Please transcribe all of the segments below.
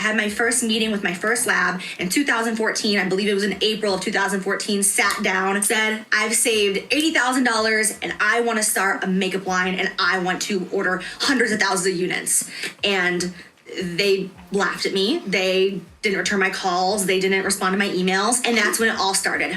I had my first meeting with my first lab in 2014. I believe it was in April of 2014. Sat down, said, I've saved $80,000 and I want to start a makeup line and I want to order hundreds of thousands of units. And they laughed at me. They didn't return my calls. They didn't respond to my emails. And that's when it all started.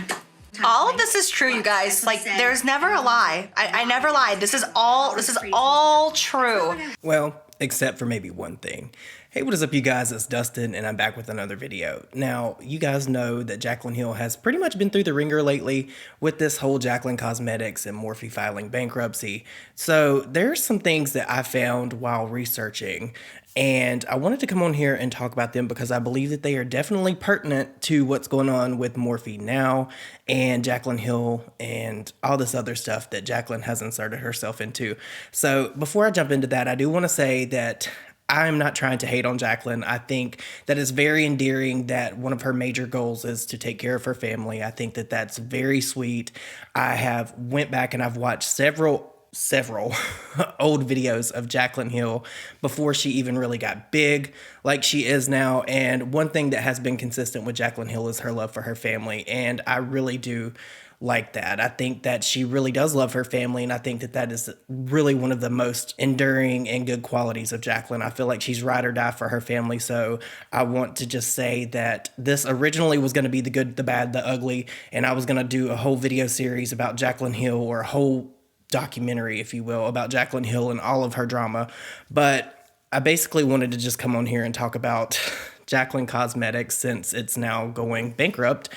All of this is true, you guys. Like, there's never a lie. I never lied. This is all true. Well, except for maybe one thing. Hey, what is up, you guys? It's Dustin, and I'm back with another video. Now, you guys know that Jaclyn Hill has pretty much been through the ringer lately with this whole Jaclyn Cosmetics and Morphe filing bankruptcy. So there's some things that I found while researching, and I wanted to come on here and talk about them because I believe that they are definitely pertinent to what's going on with Morphe now and Jaclyn Hill and all this other stuff that Jaclyn has inserted herself into. So before I jump into that, I do want to say that I'm not trying to hate on Jaclyn. I think that it's very endearing that one of her major goals is to take care of her family. I think that that's very sweet. I have went back and I've watched several old videos of Jaclyn Hill before she even really got big like she is now. And one thing that has been consistent with Jaclyn Hill is her love for her family. And I really do like that. I think that she really does love her family, and I think that that is really one of the most enduring and good qualities of Jaclyn. I feel like she's ride or die for her family, so I want to just say that this originally was going to be the good, the bad, the ugly, and I was going to do a whole video series about Jaclyn Hill, or a whole documentary, if you will, about Jaclyn Hill and all of her drama, but I basically wanted to just come on here and talk about Jaclyn Cosmetics since it's now going bankrupt,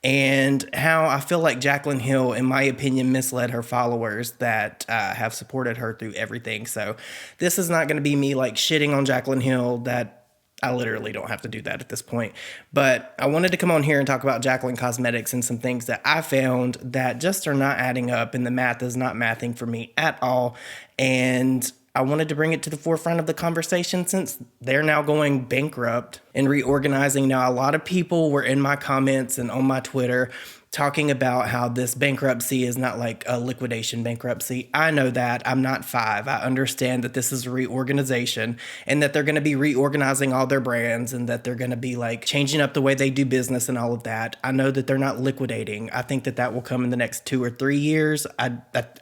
and how I feel like Jaclyn Hill, in my opinion, misled her followers that have supported her through everything. So this is not going to be me like shitting on Jaclyn Hill. That I literally don't have to do that at this point. But I wanted to come on here and talk about Jaclyn Cosmetics and some things that I found that just are not adding up, and the math is not mathing for me at all. And I wanted to bring it to the forefront of the conversation since they're now going bankrupt and reorganizing. Now, a lot of people were in my comments and on my Twitter talking about how this bankruptcy is not like a liquidation bankruptcy. I know that. I'm not five. I understand that this is a reorganization and that they're going to be reorganizing all their brands and that they're going to be like changing up the way they do business and all of that. I know that they're not liquidating. I think that that will come in the next 2 or 3 years. I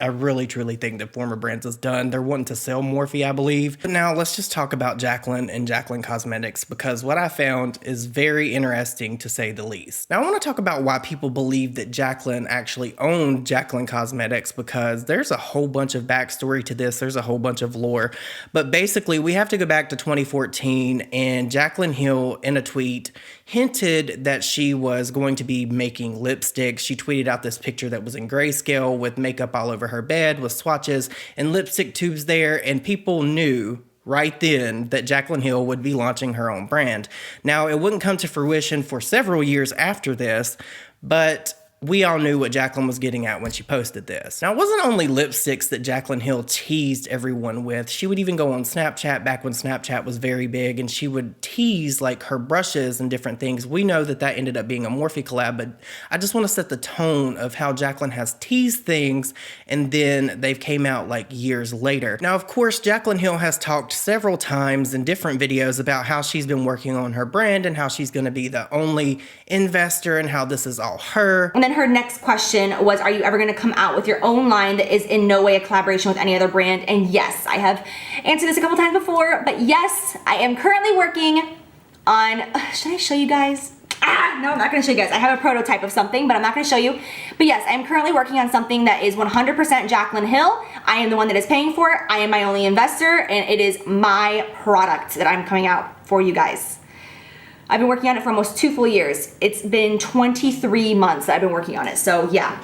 really, truly think that Former Brands is done. They're wanting to sell Morphe, I believe. But now let's just talk about Jaclyn and Jaclyn Cosmetics, because what I found is very interesting, to say the least. Now, I want to talk about why people believe that Jaclyn actually owned Jaclyn Cosmetics, because there's a whole bunch of backstory to this. There's a whole bunch of lore. But basically, we have to go back to 2014, and Jaclyn Hill, in a tweet, hinted that she was going to be making lipsticks. She tweeted out this picture that was in grayscale with makeup all over her bed, with swatches and lipstick tubes there, and people knew right then that Jaclyn Hill would be launching her own brand. Now, it wouldn't come to fruition for several years after this, but we all knew what Jaclyn was getting at when she posted this. Now, it wasn't only lipsticks that Jaclyn Hill teased everyone with. She would even go on Snapchat back when Snapchat was very big, and she would tease like her brushes and different things. We know that that ended up being a Morphe collab, but I just want to set the tone of how Jaclyn has teased things, and then they've came out like years later. Now, of course, Jaclyn Hill has talked several times in different videos about how she's been working on her brand and how she's going to be the only investor and how this is all her. And then her next question was, are you ever going to come out with your own line that is in no way a collaboration with any other brand? And yes, I have answered this a couple times before, but yes, I am currently working on, should I show you guys? No, I'm not going to show you guys. I have a prototype of something, but I'm not going to show you. But yes, I'm currently working on something that is 100% Jaclyn Hill. I am the one that is paying for it. I am my only investor, and it is my product that I'm coming out for you guys. I've been working on it for almost 2 full years. It's been 23 months that I've been working on it. So yeah,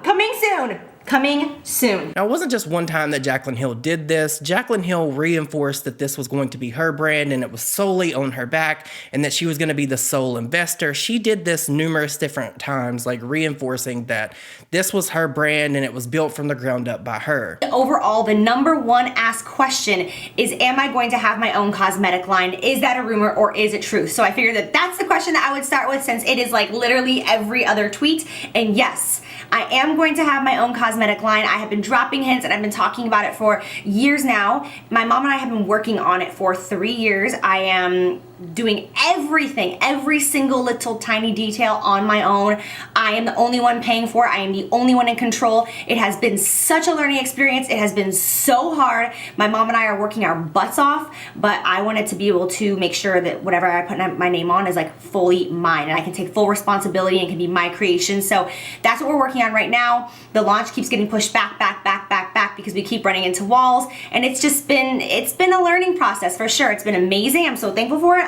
coming soon. Coming soon. Now, it wasn't just one time that Jaclyn Hill did this. Jaclyn Hill reinforced that this was going to be her brand and it was solely on her back and that she was going to be the sole investor. She did this numerous different times, like reinforcing that this was her brand and it was built from the ground up by her. Overall, the #1 asked question is, am I going to have my own cosmetic line? Is that a rumor or is it true? So I figured that that's the question that I would start with, since it is like literally every other tweet. And yes, I am going to have my own cosmetic line. I have been dropping hints and I've been talking about it for years now. My mom and I have been working on it for 3 years. I am doing everything, every single little tiny detail on my own. I am the only one paying for it. I am the only one in control. It has been such a learning experience. It has been so hard. My mom and I are working our butts off, but I wanted to be able to make sure that whatever I put my name on is like fully mine, and I can take full responsibility and can be my creation. So that's what we're working on right now. The launch keeps getting pushed back because we keep running into walls, and it's been a learning process for sure. It's been amazing. I'm so thankful for it.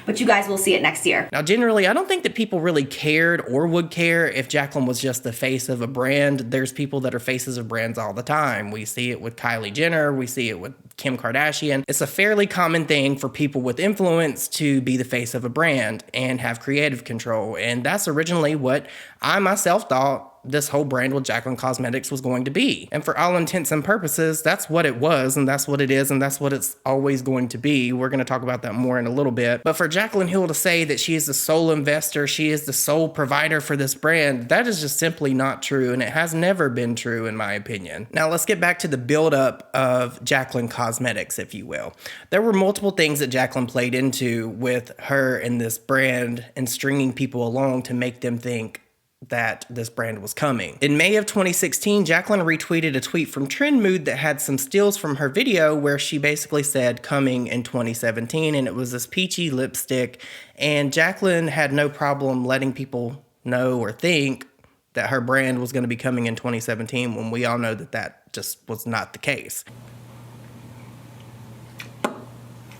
But you guys will see it next year. Now, generally, I don't think that people really cared or would care if Jaclyn was just the face of a brand. There's people that are faces of brands all the time. We see it with Kylie Jenner. We see it with Kim Kardashian. It's a fairly common thing for people with influence to be the face of a brand and have creative control. And that's originally what I myself thought this whole brand with Jaclyn Cosmetics was going to be. And for all intents and purposes, that's what it was, and that's what it is, and that's what it's always going to be. We're going to talk about that more in a little bit. But for Jaclyn Hill to say that she is the sole investor, she is the sole provider for this brand, that is just simply not true, and it has never been true in my opinion. Now let's get back to the buildup of Jaclyn Cosmetics, if you will. There were multiple things that Jaclyn played into with her and this brand and stringing people along to make them think that this brand was coming. In May of 2016, Jaclyn retweeted a tweet from Trend Mood that had some stills from her video where she basically said coming in 2017, and it was this peachy lipstick, and Jaclyn had no problem letting people know or think that her brand was going to be coming in 2017 when we all know that that just was not the case.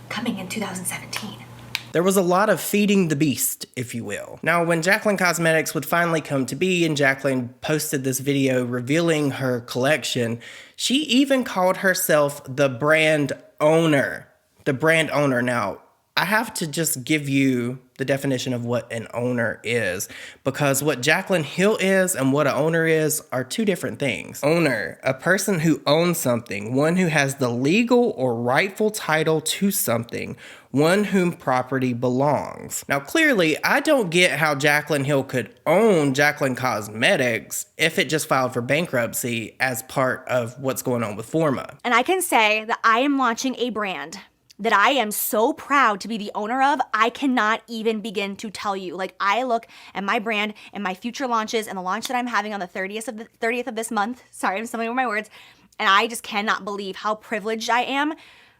Coming in 2017. There was a lot of feeding the beast, if you will. Now, when Jaclyn Cosmetics would finally come to be and Jaclyn posted this video revealing her collection, she even called herself the brand owner. The brand owner. Now, I have to just give you the definition of what an owner is, because what Jaclyn Hill is and what an owner is are two different things. Owner, a person who owns something, one who has the legal or rightful title to something, one whom property belongs. Now, clearly, I don't get how Jaclyn Hill could own Jaclyn Cosmetics if it just filed for bankruptcy as part of what's going on with Forma. And I can say that I am launching a brand that I am so proud to be the owner of. I cannot even begin to tell you. Like, I look at my brand and my future launches and the launch that I'm having on the 30th of this month. Sorry, I'm stumbling over my words. And I just cannot believe how privileged I am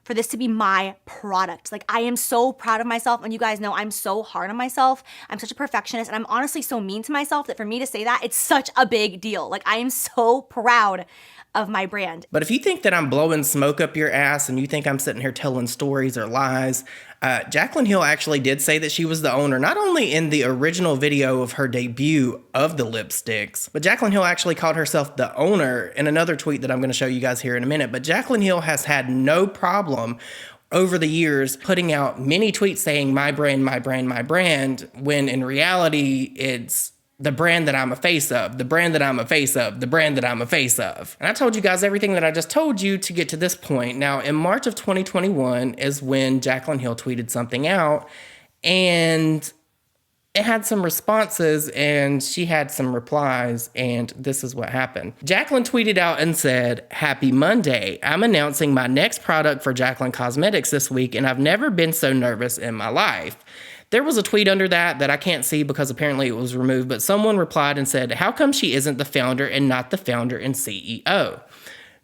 for this to be my product. Like, I am so proud of myself, and you guys know I'm so hard on myself. I'm such a perfectionist, and I'm honestly so mean to myself that for me to say that, it's such a big deal. Like, I am so proud of my brand. But if you think that I'm blowing smoke up your ass and you think I'm sitting here telling stories or lies, Jaclyn Hill actually did say that she was the owner, not only in the original video of her debut of the lipsticks, but Jaclyn Hill actually called herself the owner in another tweet that I'm going to show you guys here in a minute. But Jaclyn Hill has had no problem over the years putting out many tweets saying my brand, my brand, my brand, when in reality it's the brand that I'm a face of, the brand that I'm a face of, the brand that I'm a face of. And I told you guys everything that I just told you to get to this point. Now, in March of 2021 is when Jaclyn Hill tweeted something out, and it had some responses and she had some replies, and this is what happened. Jaclyn tweeted out and said, "Happy Monday. I'm announcing my next product for Jaclyn Cosmetics this week, and I've never been so nervous in my life." There was a tweet under that I can't see because apparently it was removed, but someone replied and said, "How come she isn't the founder and not the founder and CEO?"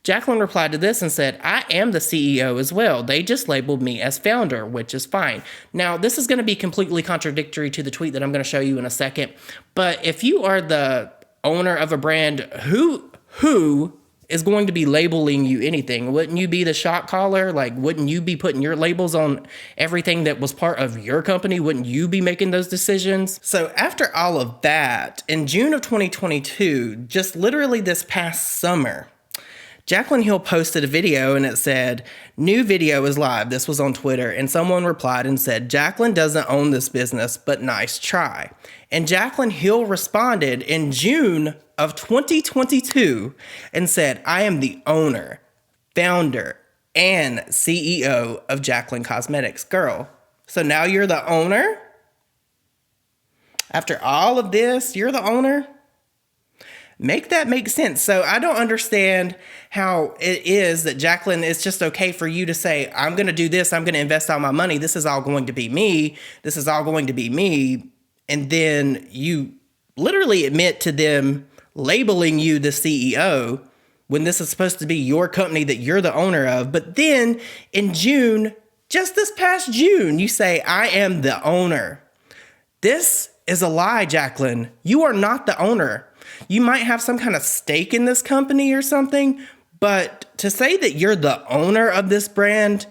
Jaclyn replied to this and said, "I am the CEO as well. They just labeled me as founder, which is fine." Now, this is going to be completely contradictory to the tweet that I'm going to show you in a second, but if you are the owner of a brand, who is going to be labeling you anything? Wouldn't you be the shot caller? Like, wouldn't you be putting your labels on everything that was part of your company? Wouldn't you be making those decisions? So after all of that, in June of 2022, just literally this past summer, Jaclyn Hill posted a video and it said, "New video is live." This was on Twitter, and someone replied and said, "Jaclyn doesn't own this business, but nice try." And Jaclyn Hill responded in June of 2022 and said, "I am the owner, founder, and CEO of Jaclyn Cosmetics." Girl, so now you're the owner? After all of this, you're the owner? Make that make sense. So I don't understand how it is that Jaclyn, it's just okay for you to say, I'm going to do this. I'm going to invest all my money. This is all going to be me. This is all going to be me. And then you literally admit to them labeling you the CEO when this is supposed to be your company that you're the owner of. But then in June, just this past June, you say, I am the owner. This is a lie, Jaclyn. You are not the owner. You might have some kind of stake in this company or something, but to say that you're the owner of this brand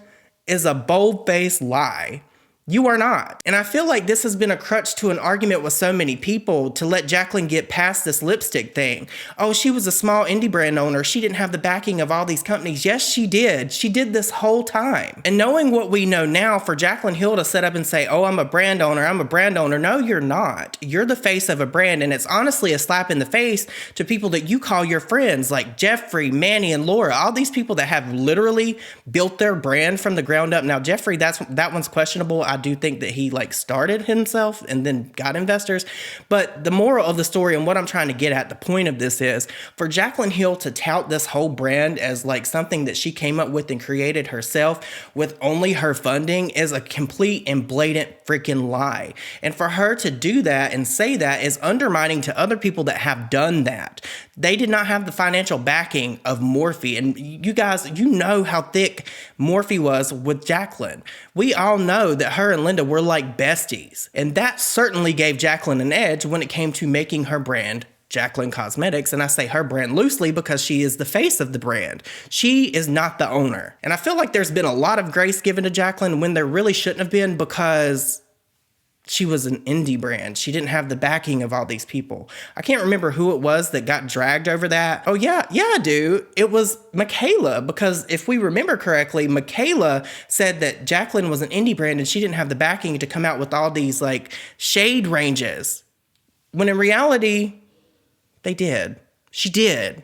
is a bold-faced lie. You are not. And I feel like this has been a crutch to an argument with so many people to let Jaclyn get past this lipstick thing. Oh, she was a small indie brand owner. She didn't have the backing of all these companies. Yes, she did. She did this whole time. And knowing what we know now, for Jaclyn Hill to set up and say, oh, I'm a brand owner. I'm a brand owner. No, you're not. You're the face of a brand. And it's honestly a slap in the face to people that you call your friends, like Jeffrey, Manny, and Laura. All these people that have literally built their brand from the ground up. Now, Jeffrey, that one's questionable. I do think that he started himself and then got investors. But the moral of the story and what I'm trying to get at, the point of this is for Jaclyn Hill to tout this whole brand as something that she came up with and created herself with only her funding is a complete and blatant freaking lie. And for her to do that and say that is undermining to other people that have done that. They did not have the financial backing of Morphe. And you guys, you know how thick Morphe was with Jaclyn. We all know that her and Linda were like besties. And that certainly gave Jaclyn an edge when it came to making her brand Jaclyn Cosmetics. And I say her brand loosely because she is the face of the brand. She is not the owner. And I feel like there's been a lot of grace given to Jaclyn when there really shouldn't have been, because she was an indie brand. She didn't have the backing of all these people. I can't remember who it was that got dragged over that. Oh, yeah, I do. It was Michaela, because if we remember correctly, Michaela said that Jaclyn was an indie brand and she didn't have the backing to come out with all these shade ranges. When in reality, they did. She did.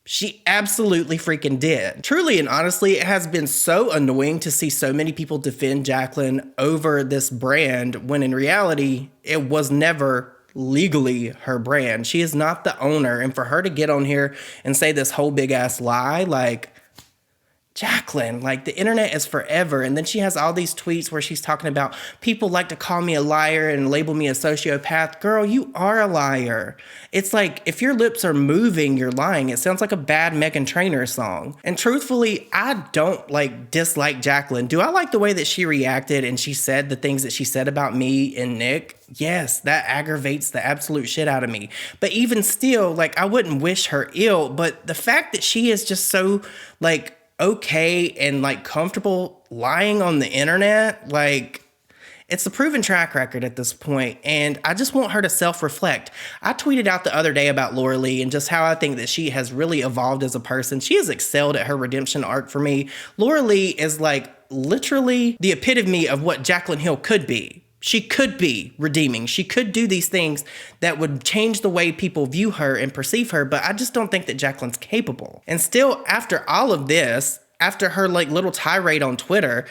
She absolutely freaking did. Truly and honestly, it has been so annoying to see so many people defend Jaclyn over this brand when in reality, it was never legally her brand. She is not the owner. And for her to get on here and say this whole big ass lie, Jaclyn, the internet is forever. And then she has all these tweets where she's talking about people like to call me a liar and label me a sociopath. Girl, you are a liar. It's if your lips are moving, you're lying. It sounds like a bad Meghan Trainor song. And truthfully, I don't dislike Jaclyn. Do I like the way that she reacted and she said the things that she said about me and Nick? Yes, that aggravates the absolute shit out of me. But even still, I wouldn't wish her ill. But the fact that she is just so okay and comfortable lying on the internet, it's a proven track record at this point, and I just want her to self-reflect. I tweeted out the other day about Laura Lee and just how I think that she has really evolved as a person. She has excelled at her redemption arc for me. Laura Lee is literally the epitome of what Jaclyn Hill could be. She could be redeeming. She could do these things that would change the way people view her and perceive her, but I just don't think that Jaclyn's capable. And still, after all of this, after her little tirade on Twitter,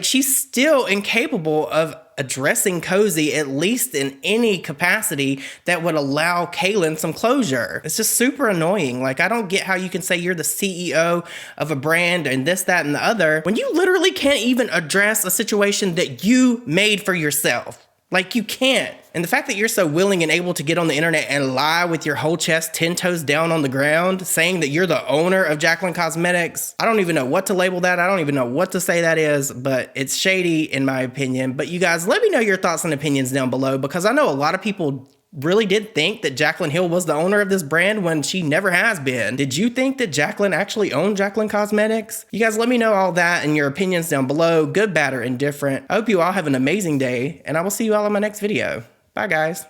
she's still incapable of addressing Cozy, at least in any capacity that would allow Kaylin some closure. It's just super annoying. I don't get how you can say you're the CEO of a brand and this, that, and the other when you literally can't even address a situation that you made for yourself. You can't. And the fact that you're so willing and able to get on the internet and lie with your whole chest 10 toes down on the ground, saying that you're the owner of Jaclyn Cosmetics, I don't even know what to label that. I don't even know what to say that is, but it's shady in my opinion. But you guys, let me know your thoughts and opinions down below, because I know a lot of people really did think that Jaclyn Hill was the owner of this brand when she never has been. Did you think that Jaclyn actually owned Jaclyn Cosmetics? You guys let me know all that and your opinions down below, good, bad, or indifferent. I hope you all have an amazing day, and I will see you all in my next video. Bye, guys.